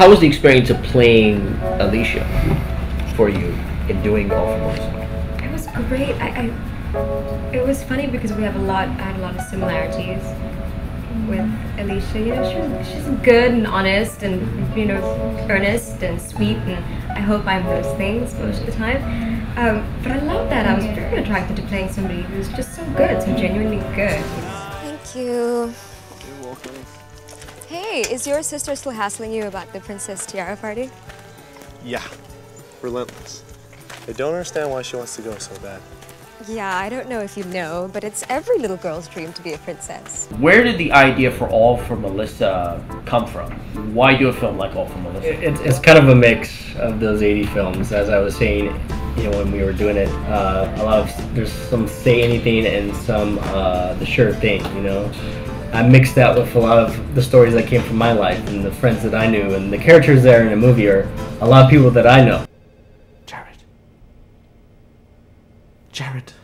How was the experience of playing Alicia for you in doing All for Melissa? It was great. It was funny because I had a lot of similarities with Alicia. You know, she's good and honest and, you know, earnest and sweet, and I hope I'm those things most of the time. But I love that. I was very attracted to playing somebody who's just so good, so genuinely good. Thank you. You're welcome. Hey, is your sister still hassling you about the Princess Tiara party? Yeah, relentless. I don't understand why she wants to go so bad. Yeah, I don't know if you know, but it's every little girl's dream to be a princess. Where did the idea for All for Melissa come from? Why do a film like All for Melissa? It's kind of a mix of those 80 films. As I was saying, you know, when we were doing it, a lot of, there's some Say Anything and some The Sure Thing, you know. I mixed that with a lot of the stories that came from my life and the friends that I knew, and the characters there in the movie are a lot of people that I know. Jared,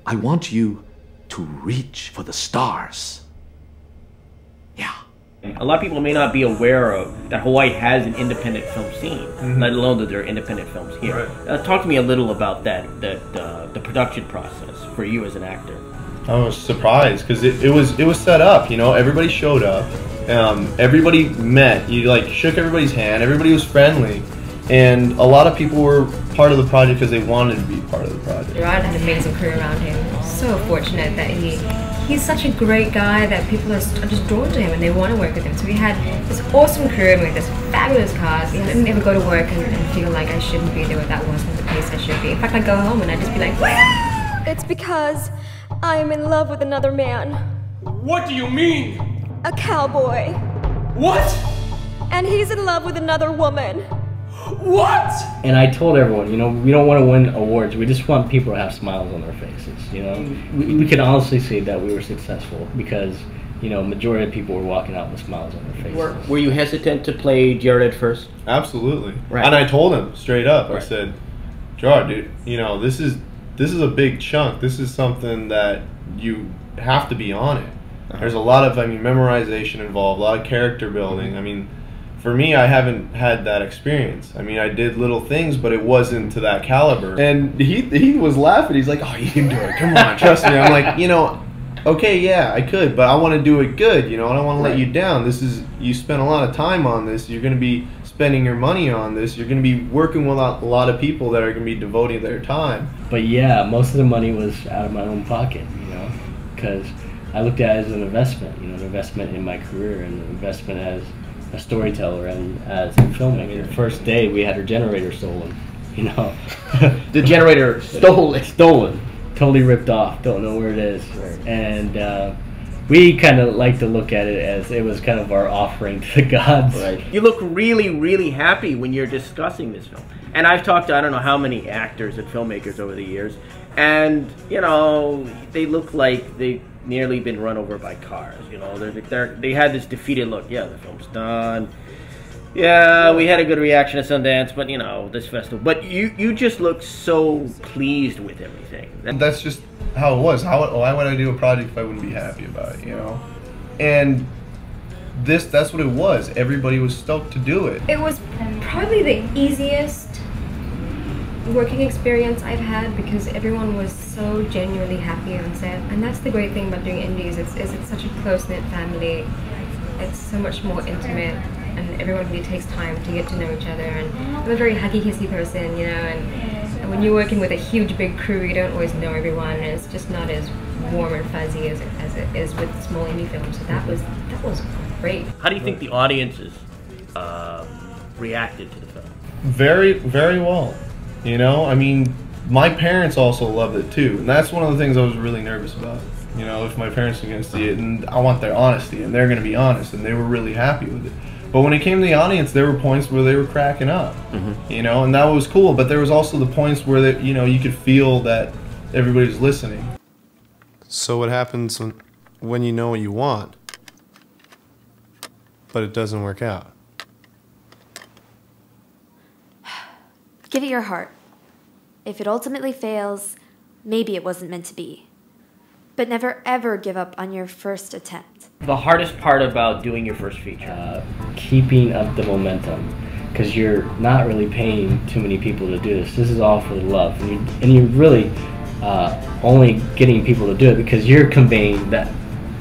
I want you to reach for the stars. Yeah. A lot of people may not be aware of that Hawaii has an independent film scene, let alone that there are independent films here. Right. Talk to me a little about the production process for you as an actor. I was surprised because it was set up. You know, everybody showed up, everybody met. You like shook everybody's hand. Everybody was friendly, and a lot of people were part of the project because they wanted to be part of the project. Gerard had an amazing crew around him. So fortunate that he's such a great guy that people are just drawn to him and they want to work with him. So we had this awesome crew and we had this fabulous cast. I didn't ever go to work and feel like I shouldn't be there, that wasn't the place I should be. In fact, I'd go home and I'd just be like, "Wah!" It's because I am in love with another man. What do you mean? A cowboy. What? And he's in love with another woman. What? And I told everyone, you know, we don't want to win awards. We just want people to have smiles on their faces, you know. We can honestly say that we were successful because, you know, majority of people were walking out with smiles on their faces. Were you hesitant to play Jared at first? Absolutely. Right. And I told him straight up. Right. I said, Gerard, dude, you know, this is a big chunk. This is something that you have to be on it. There's a lot of, memorization involved, a lot of character building. I mean, for me, I haven't had that experience. I mean, I did little things, but it wasn't to that caliber. And he was laughing. He's like, "Oh, you can do it. Come on, trust me." I'm like, you know, okay, yeah, I could, but I want to do it good. You know, I don't want to let you down. You spent a lot of time on this. You're going to be spending your money on this. You're going to be working with a lot of people that are going to be devoting their time. But yeah, most of the money was out of my own pocket, you know, because I looked at it as an investment, you know, an investment in my career and an investment as a storyteller and as a filmmaker. The first day we had our generator stolen, you know. The generator stolen. Stolen. Totally ripped off. Don't know where it is. Right. And we kind of like to look at it as it was kind of our offering to the gods. Right. You look really, really happy when you're discussing this film. And I've talked to I don't know how many actors and filmmakers over the years, and you know they look like they've nearly been run over by cars. You know, they had this defeated look. Yeah, the film's done. Yeah, we had a good reaction at Sundance, but you know this festival. But you just look so pleased with everything. And that's just how it was. Why would I do a project if I wouldn't be happy about it, you know? And that's what it was. Everybody was stoked to do it. It was probably the easiest working experience I've had because everyone was so genuinely happy on set. And that's the great thing about doing indies. It's such a close-knit family. It's so much more intimate and everyone really takes time to get to know each other. And I'm a very huggy-kissy person, you know, and when you're working with a huge big crew, you don't always know everyone, and it's just not as warm and fuzzy as it is with small indie films. So that was great. How do you think the audiences reacted to the film? Very, very well. You know, I mean, my parents also loved it too, and that's one of the things I was really nervous about. You know, if my parents are going to see it, and I want their honesty, and they're going to be honest, and they were really happy with it. But when it came to the audience, there were points where they were cracking up, you know, and that was cool. But there was also the points where, you know, you could feel that everybody's listening. So what happens when you know what you want, but it doesn't work out? Give it your heart. If it ultimately fails, maybe it wasn't meant to be. but never ever give up on your first attempt. The hardest part about doing your first feature? Keeping up the momentum, because you're not really paying too many people to do this. This is all for the love, and you're really only getting people to do it because you're conveying that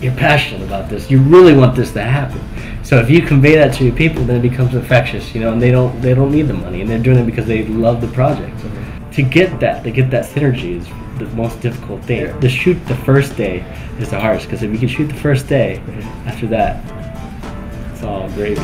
you're passionate about this. You really want this to happen. So if you convey that to your people, then it becomes infectious, you know, and they don't need the money, and they're doing it because they love the project. So to get that synergy is the most difficult thing. To shoot the first day is the hardest, because if you can shoot the first day, after that, it's all gravy.